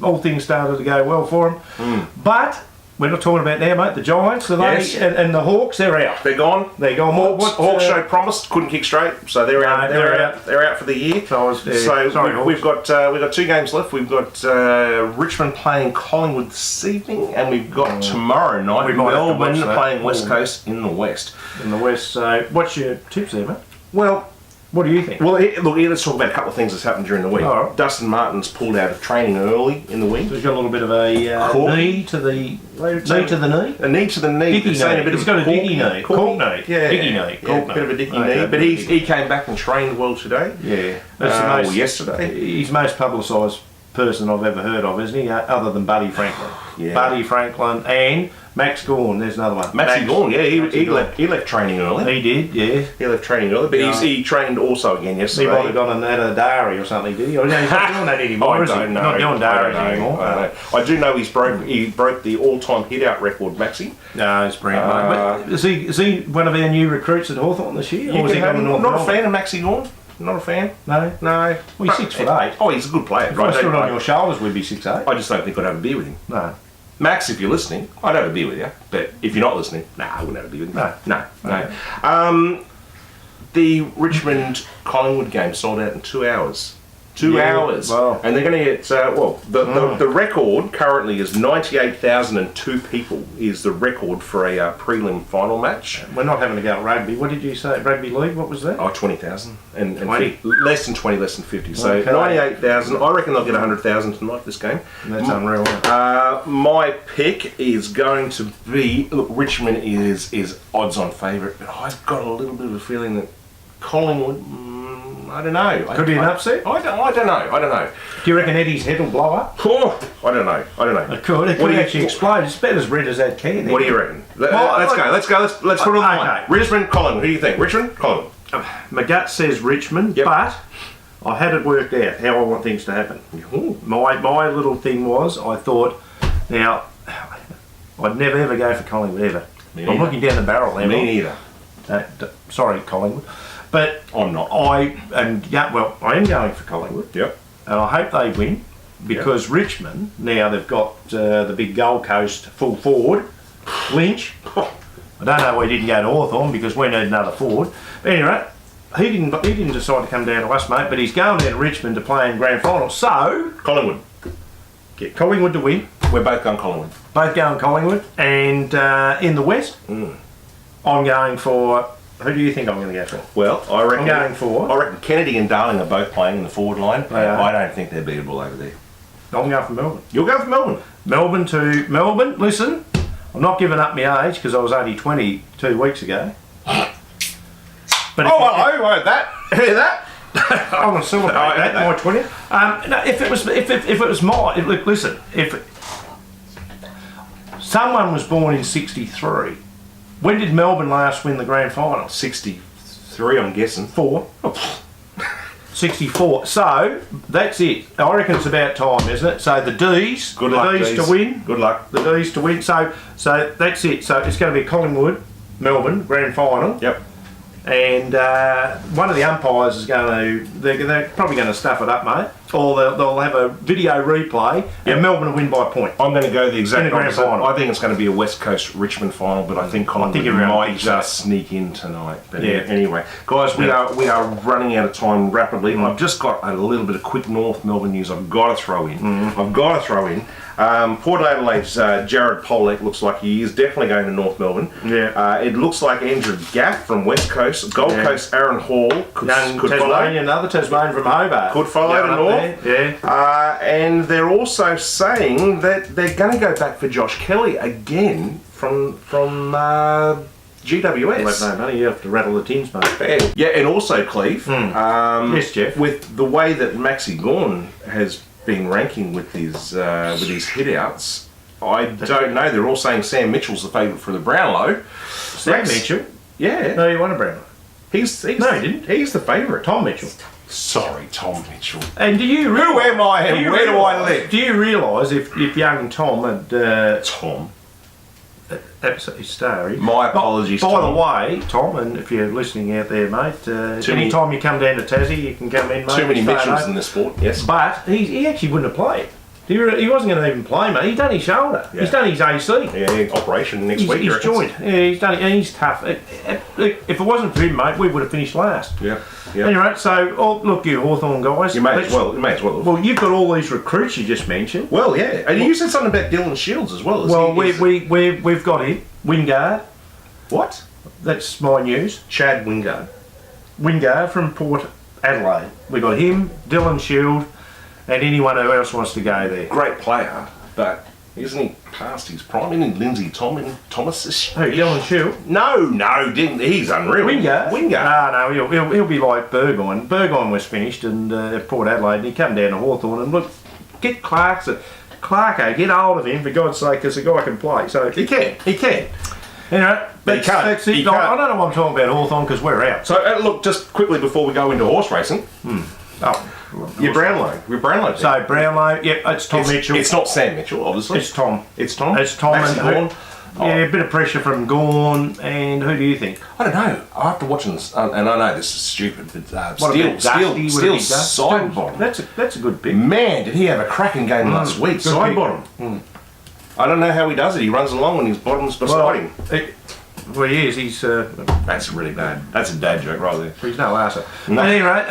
Speaker 2: all things started to go well for them. But we're not talking about now, mate. The Giants, and the Hawks, they're out.
Speaker 1: They're gone.
Speaker 2: They're gone.
Speaker 1: Hawks showed promise, couldn't kick straight, so they're out. They're out for the year. We've got 2 games left. We've got Richmond playing Collingwood this evening, and we've got tomorrow night Melbourne playing West Coast in the West.
Speaker 2: So, what's your tips there, mate?
Speaker 1: Well,
Speaker 2: what do you think?
Speaker 1: Well, let's talk about a couple of things that's happened during the week.
Speaker 2: Right.
Speaker 1: Dustin Martin's pulled out of training early in the week.
Speaker 2: So he's got a little bit of a knee to the knee.
Speaker 1: A knee to the knee.
Speaker 2: He's got a dicky knee. Cork knee.
Speaker 1: Yeah.
Speaker 2: Dicky knee.
Speaker 1: A bit of a dicky knee. But he came back and trained well today.
Speaker 2: Yeah. That's
Speaker 1: yesterday.
Speaker 2: He's most publicised person I've ever heard of, isn't he? Other than Buddy Franklin.
Speaker 1: Yeah.
Speaker 2: Buddy Franklin and Max Gawn. There's another one.
Speaker 1: Maxie Gawn, yeah, he left training early.
Speaker 2: He did, yeah.
Speaker 1: He left training early, but he trained also again yesterday.
Speaker 2: He might have gone and had a diary or something, did he? Or he's not doing that anymore,
Speaker 1: I don't know.
Speaker 2: Not doing diaries anymore.
Speaker 1: I do know he broke the all-time hit-out record, Maxie.
Speaker 2: No, it's brilliant, mate. But is he one of our new recruits at Hawthorn this year?
Speaker 1: I'm not a fan of Maxie Gawn. Not a fan.
Speaker 2: No?
Speaker 1: No.
Speaker 2: Well, he's 6'8".
Speaker 1: Oh, he's a good player.
Speaker 2: If I stood on your shoulders, we'd be 6'8".
Speaker 1: I just don't think I'd have a beer with him.
Speaker 2: No.
Speaker 1: Max, if you're listening, I'd have a beer with you. But if you're not listening, I wouldn't have a beer with you. No. The Richmond Collingwood game sold out in 2 hours. 2 hours.
Speaker 2: Wow.
Speaker 1: And they're going to get, the record currently is 98,002 people is the record for a prelim final match.
Speaker 2: We're not having to go at rugby. What did you say? Rugby league? What was that?
Speaker 1: Oh, 20,000. And
Speaker 2: 20?
Speaker 1: Less than 20, less than 50. So 98,000. I reckon they'll get 100,000 tonight, this game.
Speaker 2: That's unreal.
Speaker 1: My pick is going to be, look, Richmond is odds-on favourite, but I've got a little bit of a feeling that Collingwood, I don't know.
Speaker 2: Could be an upset?
Speaker 1: I don't know.
Speaker 2: Do you reckon Eddie's head will blow up?
Speaker 1: Oh, I don't know.
Speaker 2: It could actually explode. It's about as red as that can.
Speaker 1: What do you reckon? Let's go. Let's put it on the line. Richmond, Collingwood. Who do you think? Richmond, Collingwood.
Speaker 2: My gut says Richmond, but I had it worked out how I want things to happen. My little thing was, I thought, now, I'd never ever go for Collingwood ever. I'm looking down the barrel there.
Speaker 1: Me neither.
Speaker 2: Sorry, Collingwood. But
Speaker 1: I'm not.
Speaker 2: I am going for Collingwood.
Speaker 1: Yep.
Speaker 2: And I hope they win because Richmond, now they've got the big Gold Coast full forward, Lynch. I don't know why he didn't go to Hawthorn because we need another forward. But anyway, he didn't decide to come down to us, mate, but he's going down to Richmond to play in grand final. So
Speaker 1: Collingwood.
Speaker 2: Get Collingwood to win.
Speaker 1: We're both going Collingwood.
Speaker 2: Both going Collingwood. And in the West, I'm going for Who do you think I'm going to go for?
Speaker 1: Well, I reckon.
Speaker 2: I'm going for.
Speaker 1: I reckon Kennedy and Darling are both playing in the forward line.
Speaker 2: Yeah.
Speaker 1: I don't think they're beatable over there.
Speaker 2: I'm going for Melbourne.
Speaker 1: You'll go for Melbourne.
Speaker 2: Melbourne. Listen, I'm not giving up my age because I was only 22 weeks ago. But
Speaker 1: hello, that. Hear that?
Speaker 2: I'm going to celebrate that. My 20th. No, if it was my listen, if someone was born in '63, when did Melbourne last win the grand final?
Speaker 1: 63, I'm guessing.
Speaker 2: 64. So that's it. I reckon it's about time, isn't it? So the D's,
Speaker 1: Good luck,
Speaker 2: D's to win.
Speaker 1: Good luck.
Speaker 2: The D's to win. So that's it. So it's going to be Collingwood, Melbourne grand final.
Speaker 1: Yep.
Speaker 2: And one of the umpires is going to, they're probably going to stuff it up, mate. Or they'll have a video replay and Melbourne will win by a point.
Speaker 1: I'm going to go the exact
Speaker 2: grand
Speaker 1: opposite.
Speaker 2: final.
Speaker 1: I think it's going to be a West Coast Richmond final, but I think Collingwood might just sneak in tonight. But anyway, guys, we are running out of time rapidly. I've just got a little bit of quick North Melbourne news I've got to throw in. Port Adelaide's Jared Pollock looks like he is definitely going to North Melbourne.
Speaker 2: Yeah.
Speaker 1: It looks like Andrew Gaff from West Coast. Gold Coast Aaron Hall could follow.
Speaker 2: Another Tasmanian from Hobart.
Speaker 1: Could follow to North.
Speaker 2: Yeah.
Speaker 1: And they're also saying that they're going to go back for Josh Kelly again from GWS.
Speaker 2: Well, no money, you have to rattle the tins, mate.
Speaker 1: Yeah, and also Cleav.
Speaker 2: Yes, Jeff.
Speaker 1: With the way that Maxi Gawn has been ranking with his hit-outs, I don't know. They're all saying Sam Mitchell's the favourite for the Brownlow.
Speaker 2: Sam Mitchell?
Speaker 1: Yeah.
Speaker 2: No, he won a Brownlow.
Speaker 1: No, he
Speaker 2: didn't.
Speaker 1: He's the favourite.
Speaker 2: Tom Mitchell.
Speaker 1: Sorry, Tom Mitchell.
Speaker 2: And do you realise...
Speaker 1: Who am I and where do I live?
Speaker 2: Do you realise if young Tom had...
Speaker 1: Tom?
Speaker 2: Absolutely starry.
Speaker 1: My apologies,
Speaker 2: By
Speaker 1: Tom.
Speaker 2: the way, Tom, and if you're listening out there, mate, anytime you come down to Tassie, you can come in, mate.
Speaker 1: Too many Mitchells in the sport, yes.
Speaker 2: But he actually wouldn't have played. He wasn't going to even play, mate. He's done his shoulder. Yeah. He's done his AC.
Speaker 1: Yeah, operation next week.
Speaker 2: He's joint. Yeah, he's done it, and he's tough. If it wasn't for him, mate, we would have finished last.
Speaker 1: Yeah.
Speaker 2: Anyway, so look, you Hawthorn guys.
Speaker 1: You may as well.
Speaker 2: Well, you've got all these recruits you just mentioned.
Speaker 1: Well, yeah, and you said something about Dylan Shields as well.
Speaker 2: We've got him. Wingard.
Speaker 1: What?
Speaker 2: That's my news.
Speaker 1: Chad Wingard.
Speaker 2: Wingard from Port Adelaide. We got him, Dylan Shield, and anyone who else wants to go there.
Speaker 1: Great player, but isn't he past his prime? Isn't Lindsay Thomas?
Speaker 2: Who, Dylan Shield?
Speaker 1: No, he's unreal.
Speaker 2: Wingard? No, he'll be like Burgoyne. Burgoyne was finished and at Port Adelaide, and he come down to Hawthorn and look, get Clarko, get hold of him for God's sake, because the guy can play. So
Speaker 1: he can.
Speaker 2: Anyway,
Speaker 1: but he can't.
Speaker 2: That's it. I don't know why I'm talking about Hawthorn because we're out.
Speaker 1: So look, just quickly before we go into horse racing. Your Brownlow.
Speaker 2: So Brownlow, yep, it's Tom Mitchell.
Speaker 1: It's not Sam Mitchell, obviously.
Speaker 2: It's Tom.
Speaker 1: It's Tom.
Speaker 2: Maxi Gawn. Yeah, a bit of pressure from Gawn, and who do you think?
Speaker 1: I don't know. I have to watch this, and I know this is stupid, but Steele side bottom.
Speaker 2: That's a good pick.
Speaker 1: Man, did he have a cracking game last week? Side bottom. I don't know how he does it. He runs along when his bottom's beside him.
Speaker 2: Well, he is. He's.
Speaker 1: That's really bad. That's a dad joke right there.
Speaker 2: He's no arser. No. Anyway,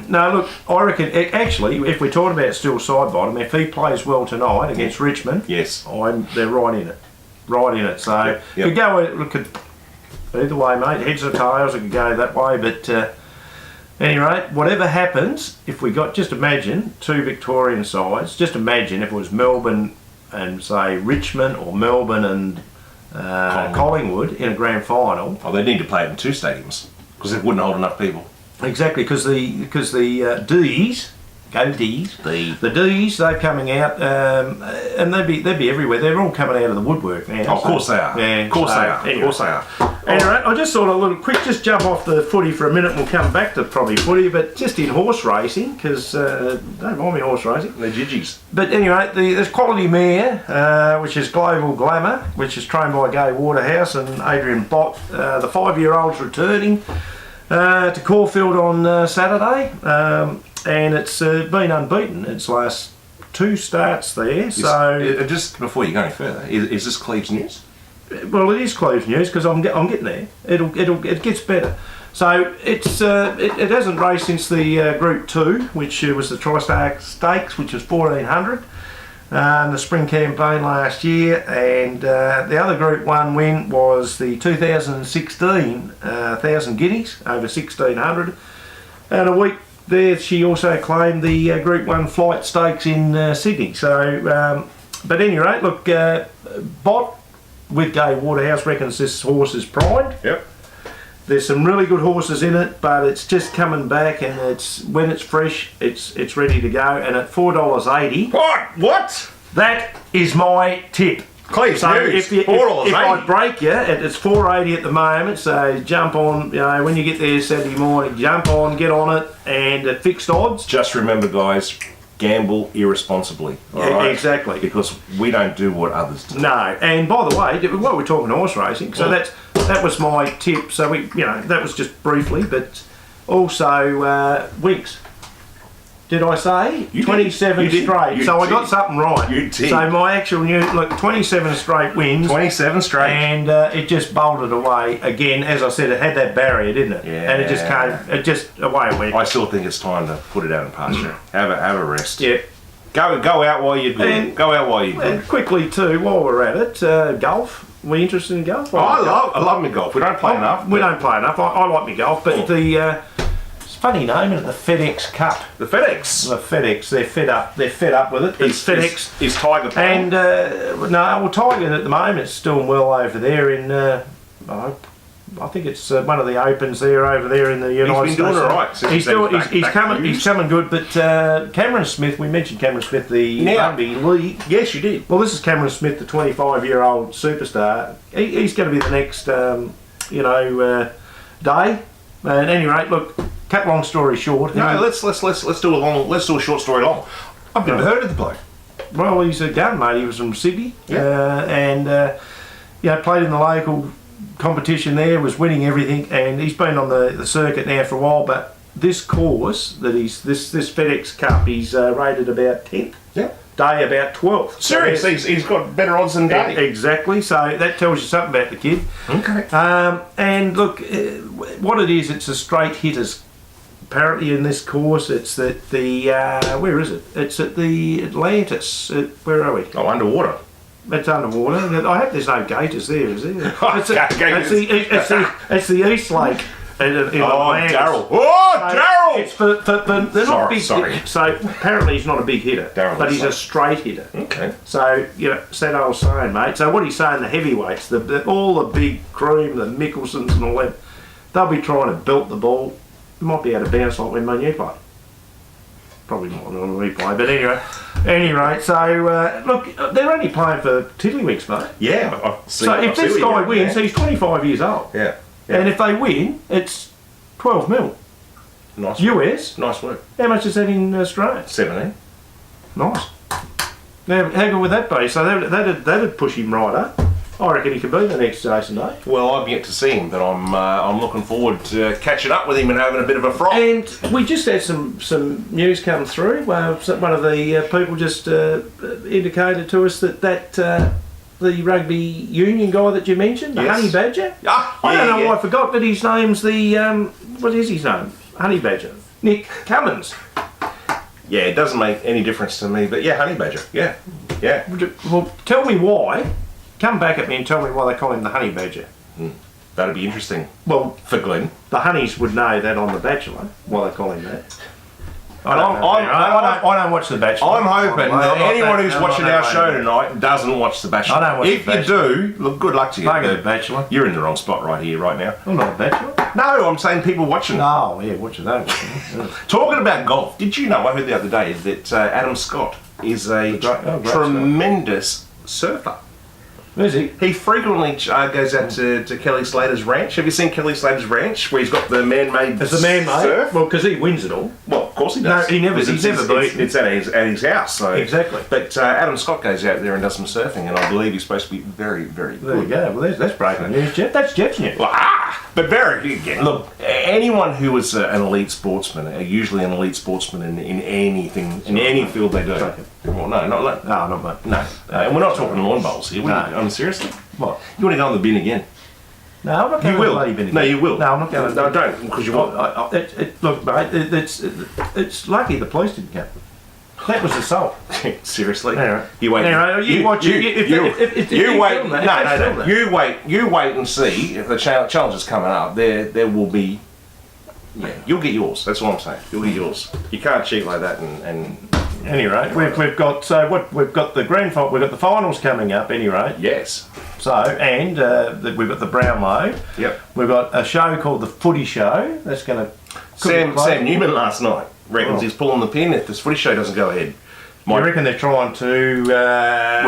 Speaker 2: no. Look, I reckon actually, if we're talking about Steele side bottom, if he plays well tonight against Richmond,
Speaker 1: yes,
Speaker 2: they're right in it. So you could go look at either way, mate. Heads or tails, it could go that way. But anyway, whatever happens, if we got, just imagine two Victorian sides. Just imagine if it was Melbourne and say Richmond, or Melbourne and Collingwood in a grand final.
Speaker 1: Oh, they need to play it in two stadiums because it wouldn't hold enough people.
Speaker 2: Exactly, because the D's. Go D's. The D's, they're coming out, and they'd be everywhere. They're all coming out of the woodwork now.
Speaker 1: Of course they are.
Speaker 2: Yeah,
Speaker 1: of course they are.
Speaker 2: Anyway.
Speaker 1: Of course they are.
Speaker 2: Anyway, I just thought a little quick, just jump off the footy for a minute and we'll come back to probably footy, but just in horse racing, because don't mind me horse racing.
Speaker 1: They're giggies.
Speaker 2: But anyway, there's Quality Mare, which is Global Glamour, which is trained by Gay Waterhouse and Adrian Bott. The 5-year-old's returning to Caulfield on Saturday. And it's been unbeaten its last 2 starts there. So
Speaker 1: just before you go any further, is this Cleave's news?
Speaker 2: Well, it is Cleave's news because I'm getting there. It gets better. So it hasn't raced since the Group 2, which was the Tri-Star Stakes, which was 1400. in the spring campaign last year, and the other Group 1 win was the 2016 1,000 Guineas over 1,600, and a week there she also claimed the Group 1 Flight Stakes in Sydney. So, but at any rate, look, Bot with Gay Waterhouse reckons this horse is primed.
Speaker 1: Yep.
Speaker 2: There's some really good horses in it, but it's just coming back, and it's when it's fresh, it's ready to go. And at $4.80,
Speaker 1: What?
Speaker 2: that is my tip.
Speaker 1: Cleav,
Speaker 2: So if
Speaker 1: $4.80.
Speaker 2: I break you, it's $4.80 at the moment. So jump on, when you get there Saturday morning, jump on, get on it, and at fixed odds.
Speaker 1: Just remember, guys, gamble irresponsibly. Alright?
Speaker 2: Exactly.
Speaker 1: Because we don't do what others do.
Speaker 2: No, and by the way, while we're talking horse racing, so that was my tip. So that was just briefly, but also Winks. Did I say 27 straight? So I got something right.
Speaker 1: You did.
Speaker 2: So my actual 27 straight wins.
Speaker 1: 27 straight.
Speaker 2: And it just bolted away again. As I said, it had that barrier, didn't it?
Speaker 1: Yeah.
Speaker 2: And it just came. It just away it went.
Speaker 1: I still think it's time to put it out in pasture. Have a rest.
Speaker 2: Yeah.
Speaker 1: Go out while you're good.
Speaker 2: And-
Speaker 1: Go out while you're good.
Speaker 2: And quickly too, while we're at it, golf. We interested in golf?
Speaker 1: I love my golf. We don't play enough.
Speaker 2: We don't play enough. I like my golf, but it's a funny name, isn't it? The FedEx Cup.
Speaker 1: The FedEx.
Speaker 2: The FedEx. They're fed up. They're fed up with it. It's FedEx.
Speaker 1: Is Tiger playing?
Speaker 2: And Tiger at the moment is doing well over there in. I think it's one of the opens there over there in the United States.
Speaker 1: He's been doing all right.
Speaker 2: He's coming good. But Cameron Smith, we mentioned Cameron Smith, the rugby league.
Speaker 1: Yes, you did.
Speaker 2: Well, this is Cameron Smith, the 25-year-old superstar. He's going to be the next, day. At any rate, look. Cut long story short.
Speaker 1: No, let's do a short story long. I've never heard of the bloke.
Speaker 2: Well, he's a gun mate. He was from Sydney, and played in the local competition there. Was winning everything, and he's been on the circuit now for a while. But this course that this FedEx Cup, he's rated about 10th.
Speaker 1: Yeah.
Speaker 2: Day about 12th.
Speaker 1: Seriously, he's got better odds than Day.
Speaker 2: Exactly. So that tells you something about the kid.
Speaker 1: Okay.
Speaker 2: And look, what it is, it's a straight hitters. Apparently in this course, it's at the, where is it? It's at the Atlantis. Where are we?
Speaker 1: Oh, underwater.
Speaker 2: It's underwater. I hope there's no gators there, is there? It's the East Lake. In Atlantis.
Speaker 1: Darryl. Oh, Darryl!
Speaker 2: It's for they're not big.
Speaker 1: Sorry.
Speaker 2: So apparently he's not a big hitter, but he's a straight hitter.
Speaker 1: Okay.
Speaker 2: So it's that old saying, mate. So what he's saying, the heavyweights, all the big cream, the Mickelsons and all that, they'll be trying to belt the ball. Might be able to bounce like when Manu played. Probably not when we play, but anyway. So look, they're only playing for tiddlywinks, mate.
Speaker 1: Yeah.
Speaker 2: So if this guy wins, he's 25 years old.
Speaker 1: Yeah.
Speaker 2: And if they win, it's 12 mil.
Speaker 1: Nice.
Speaker 2: US.
Speaker 1: Nice work.
Speaker 2: How much is that in Australia?
Speaker 1: 17.
Speaker 2: Nice. Now, how good would that be? So that'd push him right up. I reckon he could be the next Jason Day.
Speaker 1: Well, I've yet to see him, but I'm looking forward to catching up with him and having a bit of a frolic.
Speaker 2: And we just had some news come through. One of the people just indicated to us that the rugby union guy that you mentioned, the Honey Badger. I don't know why I forgot, but his name's what is his name? Honey Badger. Nick Cummins.
Speaker 1: Yeah, it doesn't make any difference to me, but yeah, Honey Badger. Yeah.
Speaker 2: Well, tell me why. Come back at me and tell me why they call him the Honey Badger.
Speaker 1: That'd be interesting.
Speaker 2: Well,
Speaker 1: for Glenn.
Speaker 2: The Honeys would know that on The Bachelor, why they call him that. I don't watch The Bachelor.
Speaker 1: I'm hoping that anyone who's watching our show tonight doesn't watch The Bachelor.
Speaker 2: I don't watch
Speaker 1: The Bachelor. If you do, look, good luck to you.
Speaker 2: The Bachelor.
Speaker 1: You're in the wrong spot right here, right now.
Speaker 2: I'm not a Bachelor.
Speaker 1: No, I'm saying people watching.
Speaker 2: Oh, yeah, watching that.
Speaker 1: Talking about golf, did you know, I heard the other day, that Adam Scott is a tremendous surfer.
Speaker 2: Is he?
Speaker 1: He frequently goes out to Kelly Slater's ranch. Have you seen Kelly Slater's ranch where he's got the man-made
Speaker 2: It's a man-made
Speaker 1: surf?
Speaker 2: Well, because he wins it all.
Speaker 1: Well, of course he does.
Speaker 2: No, he's never beaten.
Speaker 1: It's at his house. So.
Speaker 2: Exactly.
Speaker 1: But Adam Scott goes out there and does some surfing, and I believe he's supposed to be very, very good.
Speaker 2: There you go. Well, that's breaking news, Jeff. That's Jeff's news.
Speaker 1: Well, but very, again, look, anyone who is an elite sportsman, usually an elite sportsman in anything, in any field they do. Well, no, not that. No. And we're not talking lawn bowls here. I'm seriously.
Speaker 2: What?
Speaker 1: You want to go on the bin again?
Speaker 2: No, I'm not going to the bin again.
Speaker 1: No, you will.
Speaker 2: No, I'm not going to.
Speaker 1: No, don't, because you won't.
Speaker 2: Look, mate, it's lucky the police didn't come. That was assault.
Speaker 1: Seriously?
Speaker 2: Anyway.
Speaker 1: You wait.
Speaker 2: Anyway, you watch it.
Speaker 1: You wait. No. You wait and see if the challenge is coming up. There will be. Yeah, you'll get yours. That's what I'm saying. You'll get yours. You can't cheat like that. And
Speaker 2: anyway, we've got we've got the we've got the finals coming up. Anyway.
Speaker 1: Yes.
Speaker 2: So and we've got the Brownlow.
Speaker 1: Yep.
Speaker 2: We've got a show called the Footy Show. That's going to.
Speaker 1: Sam Newman last night reckons he's pulling the pin if this footy show doesn't go ahead.
Speaker 2: I reckon they're trying to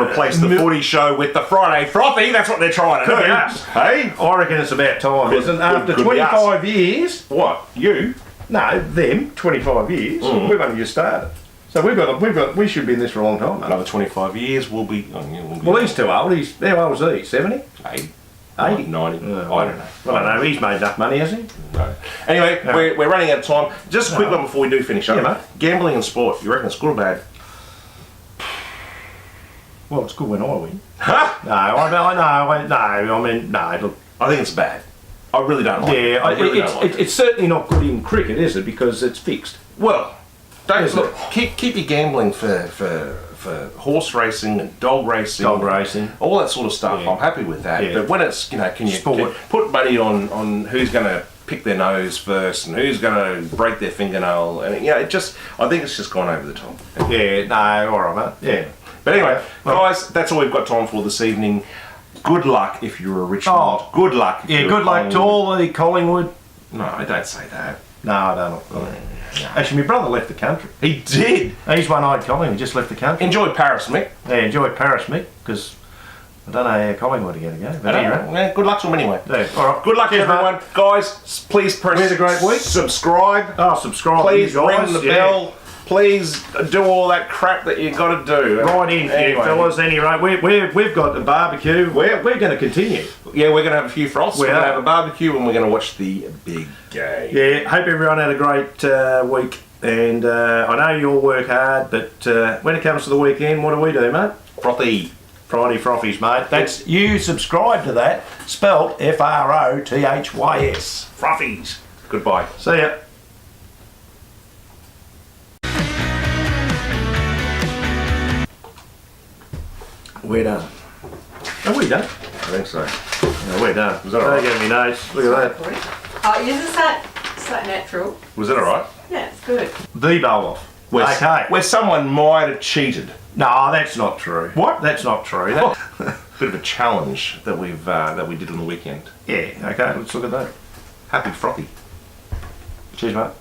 Speaker 1: replace the footy show with the Friday Frothy. That's what they're trying to do.
Speaker 2: Be us.
Speaker 1: Hey?
Speaker 2: I reckon it's about time, isn't it? After 25 years.
Speaker 1: What? You?
Speaker 2: No, them. 25 years. We've only just started. So we should be in this for a long time.
Speaker 1: Another 25 years, we'll be.
Speaker 2: Well, he's too old. How old is he? 70?
Speaker 1: 80.
Speaker 2: 80?
Speaker 1: 90. I don't know.
Speaker 2: I don't know. He's made enough money, has he?
Speaker 1: No. Anyway, we're running out of time. Just a quick one before we do finish up.
Speaker 2: Yeah, mate.
Speaker 1: Gambling and sport. You reckon it's good or bad?
Speaker 2: Well, it's good when I win.
Speaker 1: Huh?
Speaker 2: No, I mean, no. Look,
Speaker 1: I think it's bad. I really don't like it. I really don't like it.
Speaker 2: It's certainly not good in cricket, is it? Because it's fixed.
Speaker 1: Well, look. Keep your gambling for horse racing and dog racing, all that sort of stuff.
Speaker 2: Yeah.
Speaker 1: I'm happy with that.
Speaker 2: Yeah.
Speaker 1: But when it's can you put money on who's going to pick their nose first and who's going to break their fingernail, and I think it's just gone over the top.
Speaker 2: Yeah, no, all right, mate. Yeah.
Speaker 1: But anyway, guys, that's all we've got time for this evening. Good luck if you're a Richmond.
Speaker 2: Oh,
Speaker 1: good luck. If
Speaker 2: yeah,
Speaker 1: you're
Speaker 2: good luck to all the Collingwood.
Speaker 1: No, I don't say that.
Speaker 2: No, I don't. No. Actually, my brother left the country.
Speaker 1: He did.
Speaker 2: He's one-eyed Collingwood. He just left the country.
Speaker 1: Enjoy Paris, Mick.
Speaker 2: Yeah, enjoy Paris, Mick, because I don't know how Collingwood are going to go. But anyway.
Speaker 1: Good luck to them anyway.
Speaker 2: Yeah, all right.
Speaker 1: Good luck, everyone.
Speaker 2: Mate.
Speaker 1: Guys, please press.
Speaker 2: We had a great week.
Speaker 1: Subscribe.
Speaker 2: Oh, subscribe.
Speaker 1: Please
Speaker 2: guys.
Speaker 1: ring the bell. Please do all that crap that you got to do.
Speaker 2: Right in, anyway. Fellas. Anyway, we've got the barbecue. We're going to continue.
Speaker 1: Yeah, we're going to have a few froths. We're going to
Speaker 2: are.
Speaker 1: have a barbecue and we're going to watch the big game.
Speaker 2: Yeah, hope everyone had a great week. And I know you all work hard, but when it comes to the weekend, what do we do, mate?
Speaker 1: Frothy.
Speaker 2: Friday Frothies, mate. That's you subscribe to that. Spelt Frothys.
Speaker 1: Frothies. Goodbye.
Speaker 2: See ya. We're done. Are we done?
Speaker 1: I think so.
Speaker 2: No, we're done.
Speaker 1: Was that all right?
Speaker 2: Don't get me nose. Look at that.
Speaker 3: Oh, is that natural?
Speaker 1: Was that all right?
Speaker 3: Yeah, it's good.
Speaker 2: The bowl off.
Speaker 1: Okay. Where someone might have cheated.
Speaker 2: No, that's not true.
Speaker 1: What?
Speaker 2: That's not true.
Speaker 1: Bit of a challenge that we did on the weekend.
Speaker 2: Yeah. Okay. Let's look at that.
Speaker 1: Happy Frothy.
Speaker 2: Cheers, mate.